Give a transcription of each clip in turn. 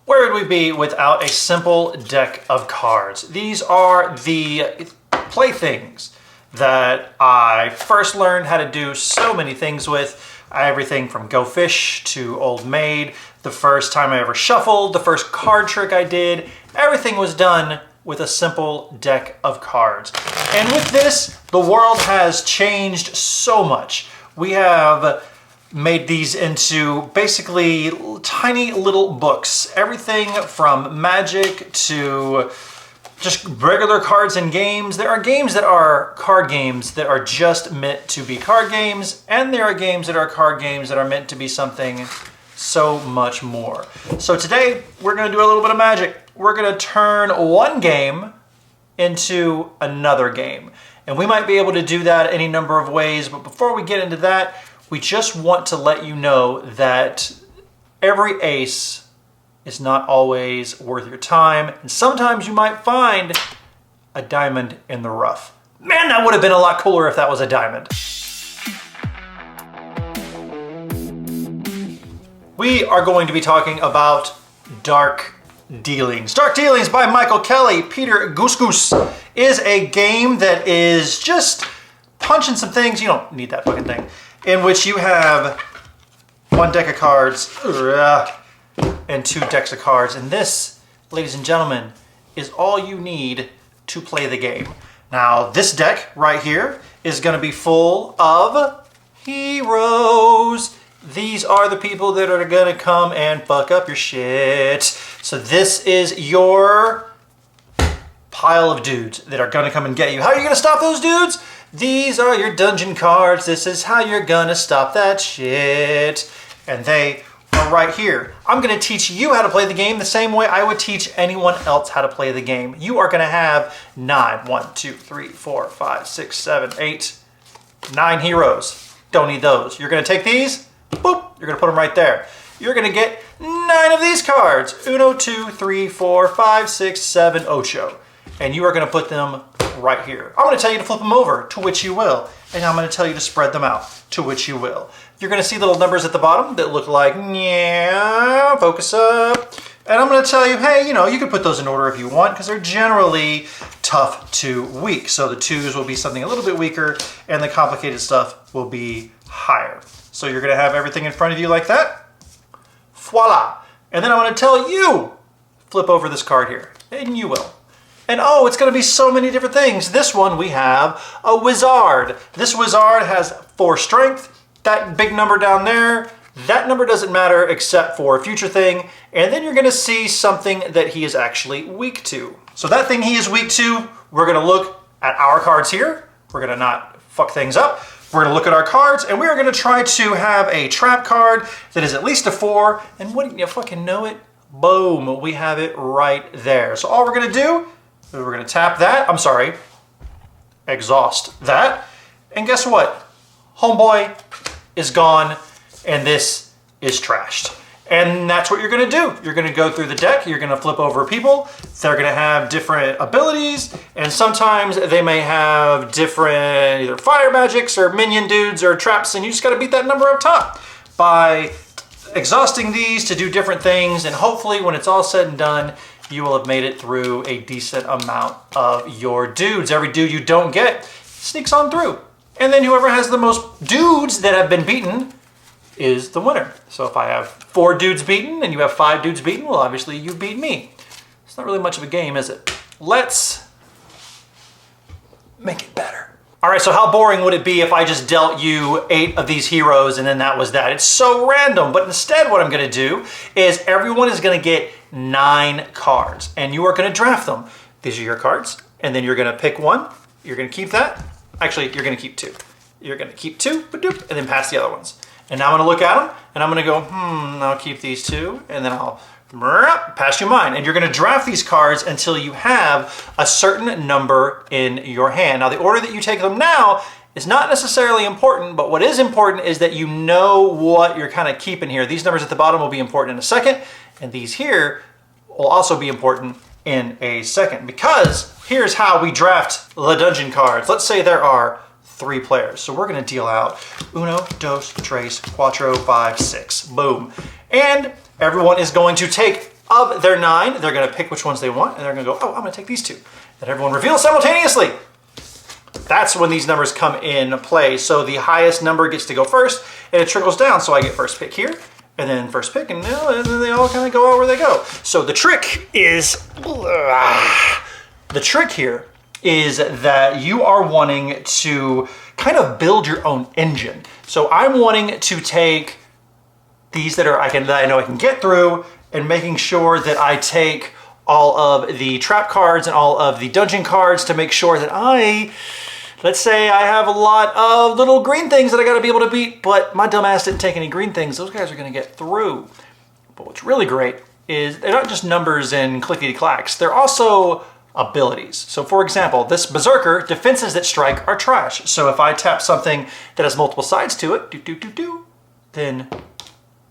Where would we be without a simple deck of cards? These are the playthings that I first learned how to do so many things with. Everything from Go Fish to Old Maid. The first time I ever shuffled, the first card trick I did, everything was done with a simple deck of cards. And with this, the world has changed so much. We have made these into basically tiny little books. Everything from Magic to just regular cards and games. There are games that are card games that are just meant to be card games, and there are games that are card games that are meant to be something so much more. So today, we're gonna do a little bit of magic. We're gonna turn one game into another game. And we might be able to do that any number of ways, but before we get into that, we just want to let you know that every ace is not always worth your time. And sometimes you might find a diamond in the rough. Man, that would have been a lot cooler if that was a diamond. We are going to be talking about Dark Dealings. Dark Dealings by Michael Kelly. Peter Goose is a game that is just punching some things. You don't need that fucking thing. In which you have one deck of cards and two decks of cards. And this, ladies and gentlemen, is all you need to play the game. Now, this deck right here is going to be full of heroes. These are the people that are going to come and fuck up your shit. So this is your pile of dudes that are going to come and get you. How are you going to stop those dudes? These are your dungeon cards. This is how you're gonna stop that shit. And they are right here. I'm gonna teach you how to play the game the same way I would teach anyone else how to play the game. You are gonna have 9 heroes. Don't need those. You're gonna take these, boop, you're gonna put them right there. You're gonna get 9 of these cards. 1, 2, 3, 4, 5, 6, 7, 8. And you are gonna put them right here. I'm going to tell you to flip them over, to which you will. And I'm going to tell you to spread them out, to which you will. You're going to see little numbers at the bottom that look like, yeah, focus up. And I'm going to tell you, hey, you know, you can put those in order if you want, because they're generally tough to weak. So the 2s will be something a little bit weaker, and the complicated stuff will be higher. So you're going to have everything in front of you like that. Voila. And then I'm going to tell you, flip over this card here, and you will. And oh, it's going to be so many different things. This one, we have a wizard. This wizard has 4 strength. That big number down there, that number doesn't matter except for a future thing. And then you're going to see something that he is actually weak to. So that thing he is weak to, we're going to look at our cards here. We're going to not fuck things up. We're going to look at our cards, and we are going to try to have a trap card that is at least a 4. And wouldn't you fucking know it? Boom, we have it right there. So all we're going to do, we're going to tap that, exhaust that, and guess what? Homeboy is gone, and this is trashed. And that's what you're going to do. You're going to go through the deck, you're going to flip over people, they're going to have different abilities, and sometimes they may have different either fire magics or minion dudes or traps, and you just got to beat that number up top by exhausting these to do different things, and hopefully when it's all said and done, you will have made it through a decent amount of your dudes. Every dude you don't get sneaks on through. And then whoever has the most dudes that have been beaten is the winner. So if I have 4 dudes beaten and you have 5 dudes beaten, well, obviously you beat me. It's not really much of a game, is it? Let's make it better. All right, so how boring would it be if I just dealt you 8 of these heroes and then that was that? It's so random, but instead what I'm gonna do is everyone is gonna get 9 cards and you are gonna draft them. These are your cards, and then you're gonna pick one, you're gonna keep that. Actually, you're gonna keep 2. You're gonna keep 2, and then pass the other ones. And now I'm gonna look at them and I'm gonna go, I'll keep these 2, and then I'll pass you mine. And you're gonna draft these cards until you have a certain number in your hand. Now the order that you take them now is not necessarily important, but what is important is that you know what you're kind of keeping here. These numbers at the bottom will be important in a second, and these here will also be important in a second, because here's how we draft the dungeon cards. Let's say there are 3 players. So we're gonna deal out 1, 2, 3, 4, 5, 6. Boom. And everyone is going to take Of their 9, they're going to pick which ones they want, and they're going to go, oh, I'm going to take these 2. And everyone reveals simultaneously. That's when these numbers come in play. So the highest number gets to go first, and it trickles down. So I get first pick here, and then first pick, and then they all kind of go out where they go. So the trick is, here is that you are wanting to kind of build your own engine. So I'm wanting to take these that I know I can get through, and making sure that I take all of the trap cards and all of the dungeon cards to make sure that let's say I have a lot of little green things that I gotta be able to beat, but my dumb ass didn't take any green things. Those guys are gonna get through. But what's really great is they're not just numbers and clickety-clacks, they're also abilities. So for example, this Berserker, defenses that strike are trash. So if I tap something that has multiple sides to it, then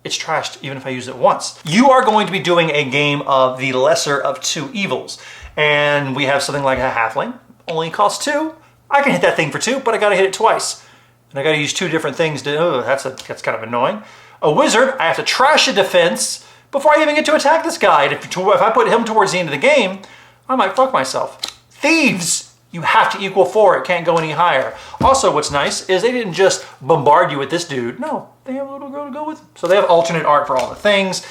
it's trashed even if I use it once. You are going to be doing a game of the lesser of 2 evils. And we have something like a halfling, only costs 2. I can hit that thing for 2, but I gotta hit it twice. And I gotta use 2 different things to, that's kind of annoying. A wizard, I have to trash a defense before I even get to attack this guy. And if I put him towards the end of the game, I might fuck myself. Thieves! You have to equal 4, it can't go any higher. Also, what's nice is they didn't just bombard you with this dude. No, they have a little girl to go with. So they have alternate art for all the things.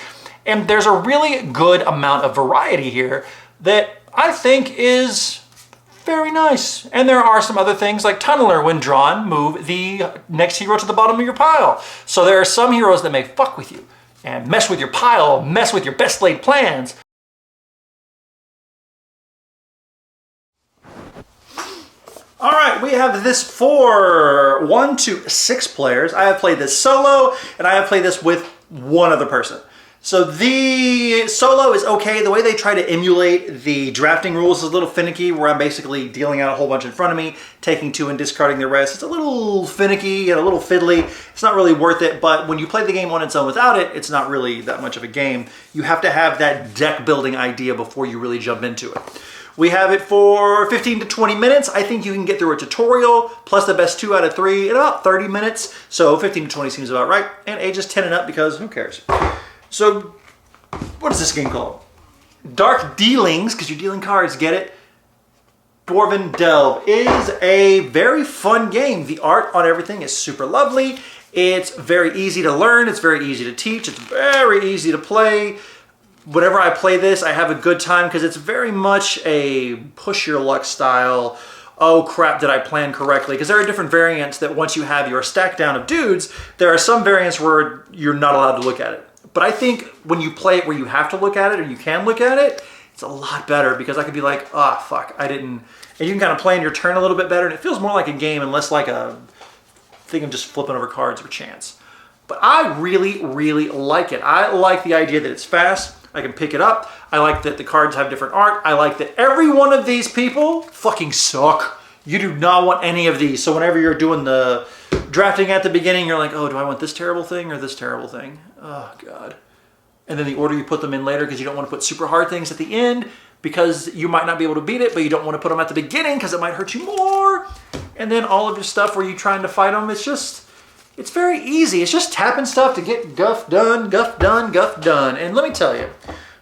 And there's a really good amount of variety here that I think is very nice. And there are some other things like Tunneler, when drawn, move the next hero to the bottom of your pile. So there are some heroes that may fuck with you and mess with your pile, mess with your best laid plans. All right, we have this for 1 to 6 players. I have played this solo, and I have played this with one other person. So the solo is okay. The way they try to emulate the drafting rules is a little finicky, where I'm basically dealing out a whole bunch in front of me, taking 2 and discarding the rest. It's a little finicky and a little fiddly. It's not really worth it, but when you play the game on its own without it, it's not really that much of a game. You have to have that deck building idea before you really jump into it. We have it for 15 to 20 minutes. I think you can get through a tutorial, plus the best 2 out of 3 in about 30 minutes. So 15 to 20 seems about right. And ages 10 and up, because who cares? So what is this game called? Dark Dealings, because you're dealing cards, get it? Dwarven Delve is a very fun game. The art on everything is super lovely. It's very easy to learn. It's very easy to teach. It's very easy to play. Whenever I play this, I have a good time because it's very much a push your luck style. Oh crap, did I plan correctly? Because there are different variants that once you have your stack down of dudes, there are some variants where you're not allowed to look at it. But I think when you play it where you have to look at it or you can look at it, it's a lot better because I could be like, ah, oh, fuck, I didn't. And you can kind of play in your turn a little bit better and it feels more like a game and less like a thing of just flipping over cards or chance. But I really, really like it. I like the idea that it's fast. I can pick it up. I like that the cards have different art. I like that every one of these people fucking suck. You do not want any of these. So whenever you're doing the drafting at the beginning, you're like, oh, do I want this terrible thing or this terrible thing? Oh, God. And then the order you put them in later because you don't want to put super hard things at the end because you might not be able to beat it, but you don't want to put them at the beginning because it might hurt you more. And then all of your stuff where you're trying to fight them, it's very easy. It's just tapping stuff to get guff done, guff done, guff done. And let me tell you,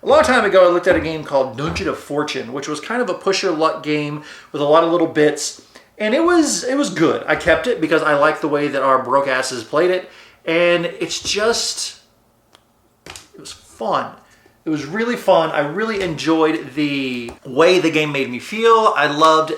a long time ago, I looked at a game called Dungeon of Fortune, which was kind of a push your luck game with a lot of little bits. And it was good. I kept it because I liked the way that our broke asses played it. And it was fun. It was really fun. I really enjoyed the way the game made me feel. I loved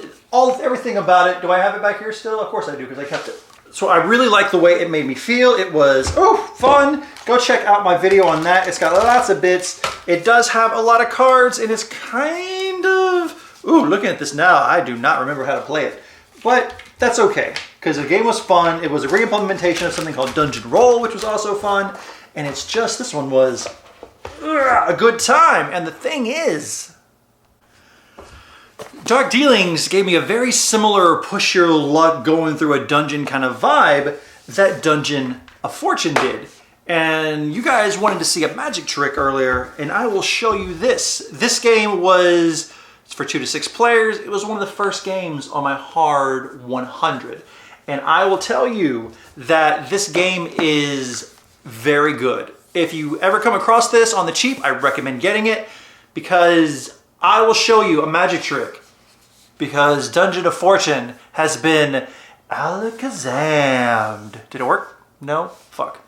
everything about it. Do I have it back here still? Of course I do, because I kept it. So I really liked the way it made me feel. It was, fun. Go check out my video on that. It's got lots of bits. It does have a lot of cards, and it's kind of, looking at this now, I do not remember how to play it. But that's okay, because the game was fun. It was a re-implementation of something called Dungeon Roll, which was also fun. And it's just, this one was a good time. And the thing is, Dark Dealings gave me a very similar push your luck going through a dungeon kind of vibe that Dungeon of Fortune did. And you guys wanted to see a magic trick earlier, and I will show you this. This game it's for 2 to 6 players. It was one of the first games on my hard 100. And I will tell you that this game is very good. If you ever come across this on the cheap, I recommend getting it because I will show you a magic trick. Because Dungeon of Fortune has been alakazammed. Did it work? No? Fuck.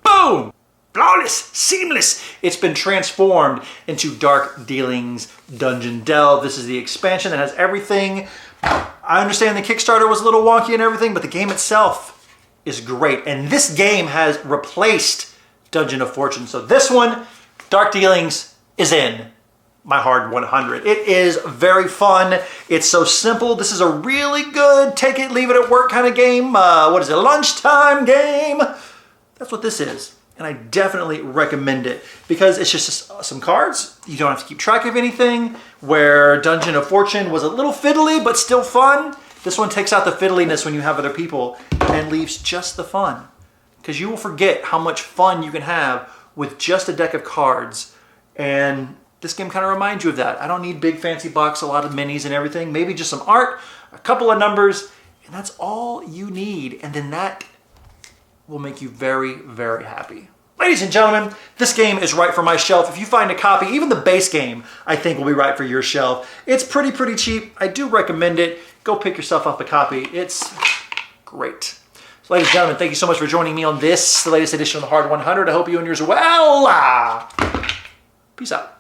Boom! Flawless, seamless. It's been transformed into Dark Dealings Dungeon Delve. This is the expansion that has everything. I understand the Kickstarter was a little wonky and everything, but the game itself is great. And this game has replaced Dungeon of Fortune. So this one, Dark Dealings, is in my hard 100. It is very fun. It's so simple. This is a really good take it, leave it at work kind of game. What is it? Lunchtime game. That's what this is. And I definitely recommend it because it's just some cards. You don't have to keep track of anything. Where Dungeon of Fortune was a little fiddly, but still fun. This one takes out the fiddliness when you have other people and leaves just the fun. Because you will forget how much fun you can have with just a deck of cards. And this game kind of reminds you of that. I don't need big fancy box, a lot of minis and everything. Maybe just some art, a couple of numbers, and that's all you need. And then that will make you very, very happy. Ladies and gentlemen, this game is right for my shelf. If you find a copy, even the base game, I think will be right for your shelf. It's pretty cheap. I do recommend it. Go pick yourself up a copy. It's great. So ladies and gentlemen, thank you so much for joining me on this, the latest edition of the Hard 100. I hope you and yours are well. Peace out.